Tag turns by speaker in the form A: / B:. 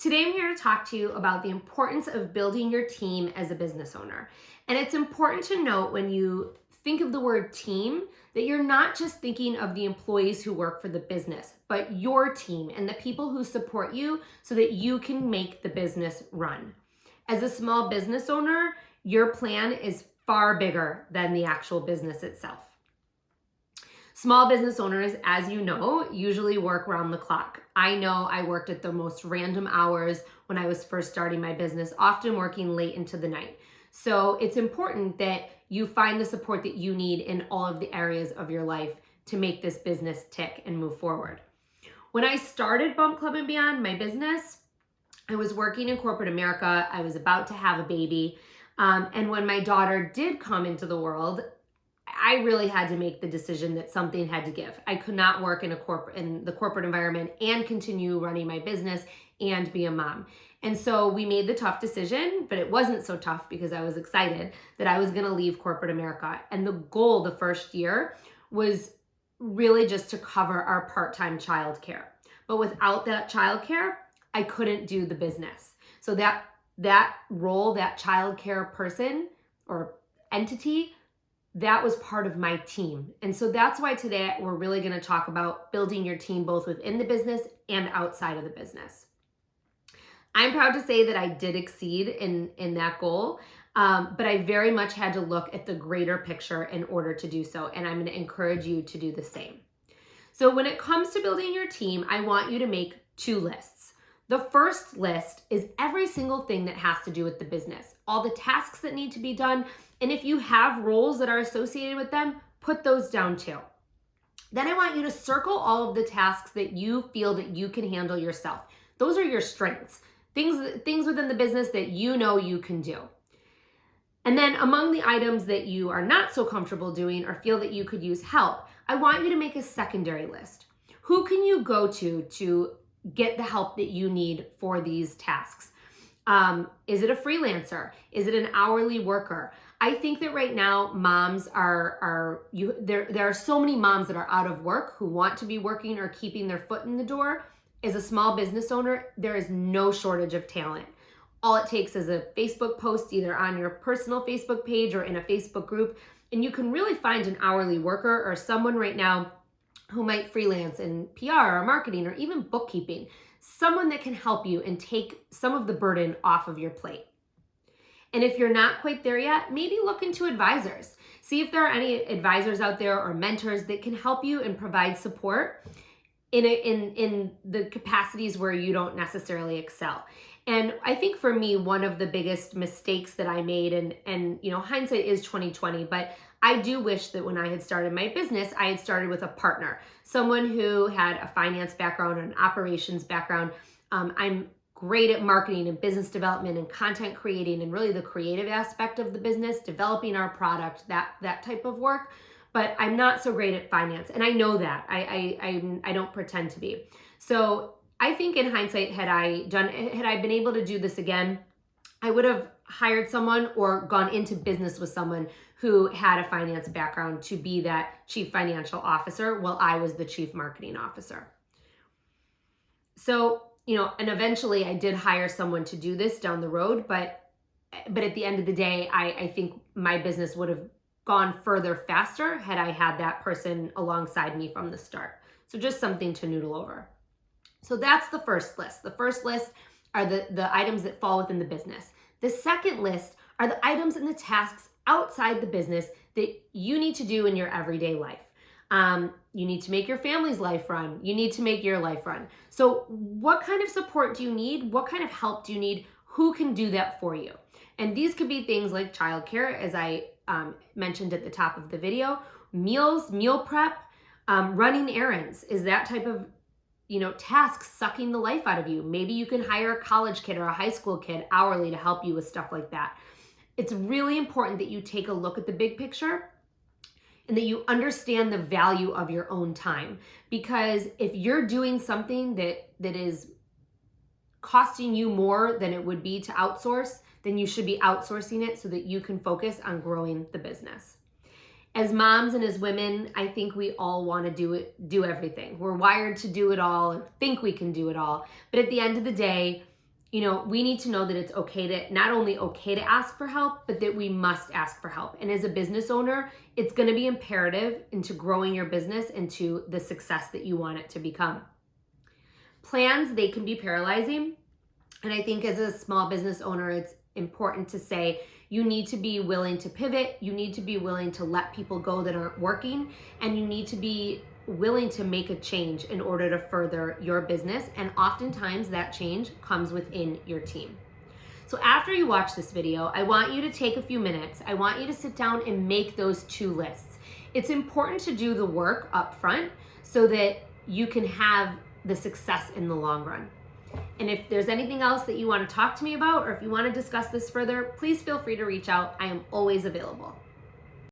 A: Today I'm here to talk to you about the importance of building your team as a business owner. And it's important to note when you think of the word team that you're not just thinking of the employees who work for the business, but your team and the people who support you so that you can make the business run. As a small business owner, your plan is far bigger than the actual business itself. Small business owners, as you know, usually work around the clock. I know I worked at the most random hours when I was first starting my business, often working late into the night. So it's important that you find the support that you need in all of the areas of your life to make this business tick and move forward. When I started Bump Club and Beyond, my business, I was working in corporate America. I was about to have a baby. And when my daughter did come into the world, I really had to make the decision that something had to give. I could not work in the corporate environment and continue running my business and be a mom. And so we made the tough decision, but it wasn't so tough because I was excited that I was going to leave corporate America. And the goal the first year was really just to cover our part-time childcare. But without that childcare, I couldn't do the business. So that role, that childcare person or entity, that was part of my team. And so that's why today we're really going to talk about building your team both within the business and outside of the business. I'm proud to say that I did exceed in that goal, but I very much had to look at the greater picture in order to do so. And I'm going to encourage you to do the same. So when it comes to building your team, I want you to make two lists. The first list is every single thing that has to do with the business, all the tasks that need to be done. And if you have roles that are associated with them, put those down too. Then I want you to circle all of the tasks that you feel that you can handle yourself. Those are your strengths, things within the business that you know you can do. And then among the items that you are not so comfortable doing or feel that you could use help, I want you to make a secondary list. Who can you go to get the help that you need for these tasks? Is it a freelancer? Is it an hourly worker? I think that right now moms there are so many moms that are out of work who want to be working or keeping their foot in the door. As a small business owner, there is no shortage of talent. All it takes is a Facebook post either on your personal Facebook page or in a Facebook group, and you can really find an hourly worker or someone right now who might freelance in PR or marketing or even bookkeeping, someone that can help you and take some of the burden off of your plate. And if you're not quite there yet, maybe look into advisors. See if there are any advisors out there or mentors that can help you and provide support in the capacities where you don't necessarily excel. And I think for me, one of the biggest mistakes that I made, and hindsight is 2020, but I do wish that when I had started my business, I had started with a partner, someone who had a finance background or an operations background. I'm great at marketing and business development and content creating and really the creative aspect of the business, developing our product, that type of work. But I'm not so great at finance, and I know that. I don't pretend to be. So I think in hindsight, had I been able to do this again, I would have hired someone or gone into business with someone who had a finance background to be that chief financial officer while I was the chief marketing officer. So, and eventually I did hire someone to do this down the road, but at the end of the day, I think my business would have gone further faster had I had that person alongside me from the start. So just something to noodle over. So that's the first list. The first list are the items that fall within the business. The second list are the items and the tasks outside the business that you need to do in your everyday life. You need to make your family's life run. You need to make your life run. So what kind of support do you need? What kind of help do you need? Who can do that for you? And these could be things like childcare, as I mentioned at the top of the video, meals, meal prep, running errands is that type of task sucking the life out of you. Maybe you can hire a college kid or a high school kid hourly to help you with stuff like that. It's really important that you take a look at the big picture and that you understand the value of your own time. Because if you're doing something that is costing you more than it would be to outsource, then you should be outsourcing it so that you can focus on growing the business. As moms and as women, I think we all want to do everything. We're wired to do it all and think we can do it all. But at the end of the day, we need to know that it's not only okay to ask for help, but that we must ask for help. And as a business owner, it's going to be imperative into growing your business into the success that you want it to become. Plans, they can be paralyzing. And I think as a small business owner, it's important to say you need to be willing to pivot. You need to be willing to let people go that aren't working. And you need to be willing to make a change in order to further your business. And oftentimes that change comes within your team. So after you watch this video, I want you to take a few minutes. I want you to sit down and make those 2 lists. It's important to do the work up front so that you can have the success in the long run. And if there's anything else that you want to talk to me about, or if you want to discuss this further, please feel free to reach out. I am always available.